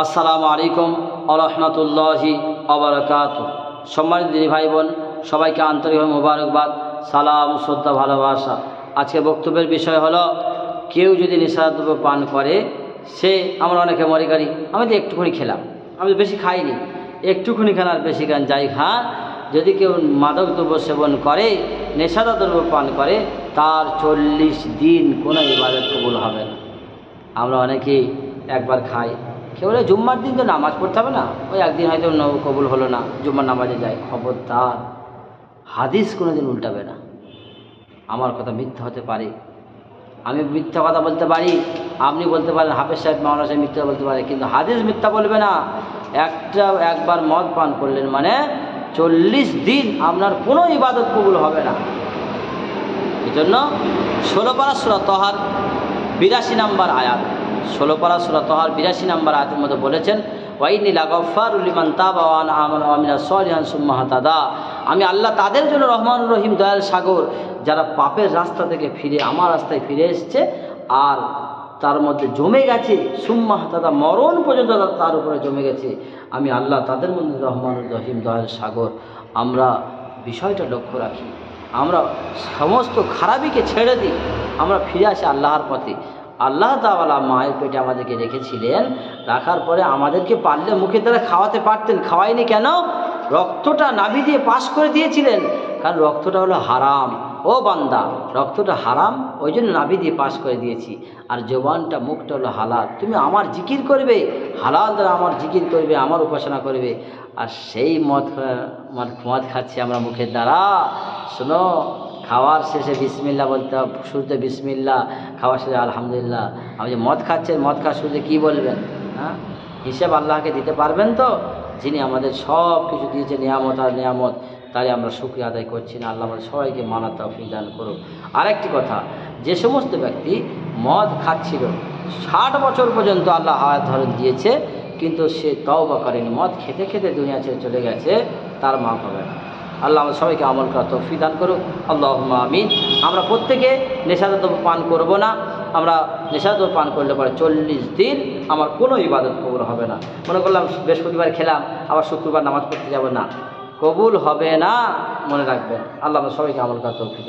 আসসালামু আলাইকুম ওয়া রাহমাতুল্লাহি ওয়া বারাকাতুহু। সম্মানিত দিনী ভাই বোন, সবাইকে আন্তরিকভাবে মোবারকবাদ, সালাম, শ্রদ্ধা, ভালোবাসা। আজকে বক্তব্যের বিষয় হলো, কেউ যদি নেশাদ্রব্য পান করে, সে, আমরা অনেকে মনে করি আমি তো একটুখানি খেলাম, আমি তো বেশি খাইনি, একটুখানি খান আর বেশি খান যাই খান। যদি কেউ মাদক দ্রব্য সেবন করে, নেশাদার দ্রব্য পান করে, তার 40 দিন কোনো ইবাদত কবুল হবে না। আমরা অনেকেই একবার খাই, কেউ বলে জুম্মার দিন তো নামাজ পড়তে হবে না, ওই একদিন হয়তো কবুল হলো না, জুম্মার নামাজে যায়। খবরদার, হাদিস কোনো দিন উল্টাবে না। আমার কথা মিথ্যা হতে পারে, আমি মিথ্যা কথা বলতে পারি, আপনি বলতে পারেন হাফেজ সাহেব, মাওলানা সাহেব মিথ্যা বলতে পারে, কিন্তু হাদিস মিথ্যা বলবে না। একবার মদ পান করলেন মানে 40 দিন আপনার কোনো ইবাদত কবুল হবে না। এই জন্য 16 পারা সূরা তাহার 82 নম্বর আয়াত, 16 পারা সূরা তাহার 82 নম্বর আয়াতের মধ্যে বলেছেন, ওয়াইন্নী লাগাফারু লিমান তাবা ওয়া আমানা ওয়া আমিলা সলিহান সুম্মা হাতাদা। আমি আল্লাহ তাদের জন্য রহমানুর রহিম, দয়াল সাগর, যারা পাপের রাস্তা থেকে ফিরে আমার রাস্তায় ফিরে এসছে আর তার মধ্যে জমে গেছে সুম্মা হাতাদা, মরণ পর্যন্ত তার উপরে জমে গেছে, আমি আল্লাহ তাদের মধ্যে রহমানুর রহিম, দয়াল সাগর। আমরা বিষয়টা লক্ষ্য রাখি, আমরা সমস্ত খারাপিকে ছেড়ে দিই, আমরা ফিরে আসি আল্লাহর পথে। আল্লাহ তাআলা মায়ের পেটে আমাদেরকে রেখেছিলেন, রাখার পরে আমাদেরকে পারলে মুখে দ্বারা খাওয়াতে পারতেন, খাওয়াইনি কেন? রক্তটা নাভি দিয়ে পাস করে দিয়েছিলেন, কারণ রক্তটা হলো হারাম। ও বান্দা, রক্তটা হারাম, ওই জন্য নাভি দিয়ে পাস করে দিয়েছি। আর জবানটা, মুখটা হলো হালাল, তুমি আমার জিকির করবে, হালাল দ্বারা আমার জিকির করবে, আমার উপাসনা করবে। আর সেই মদ খাচ্ছি আমরা মুখের দ্বারা। শোনো, খাওয়ার শেষে বিসমিল্লাহ বলতে হবে, শুরুতে বিসমিল্লাহ, খাওয়ার শেষে আলহামদুলিল্লাহ। আপনি যে মদ খাচ্ছেন, মদ খাওয়ার শুরুতে কী বলবেন? হ্যাঁ, হিসেব আল্লাহকে দিতে পারবেন তো? যিনি আমাদের সব কিছু দিয়েছে, নিয়ামত আর নিয়ামত, তাই আমরা শুকরিয়া আদায় করছি না। আল্লাহ আমাদের সবাইকে মানা তৌফিক দান করুক। আরেকটি কথা, যে সমস্ত ব্যক্তি মদ খাচ্ছিল 60 বছর পর্যন্ত আল্লাহ হায়াত ধারণ দিয়েছে, কিন্তু সে তওবা করেনি, মদ খেতে খেতে দুনিয়া ছেড়ে চলে গেছে, তার মাফ হবে না। আল্লাহ আমাদের সবাইকে আমল করার তৌফিক দান করুক, আল্লাহুম্মা আমিন। আমরা প্রত্যেকে নেশাদ্রব্য পান করব না। আমরা নেশাদ্রব্য পান করলে পরে 40 দিন আমার কোনো ইবাদত কবুল হবে না। মনে করলাম বৃহস্পতিবার খেলাম, আবার শুক্রবার নামাজ পড়তে যাব না, কবুল হবে না, মনে রাখবেন। আল্লাহ আমাদের সবাইকে আমল করার তৌফিক।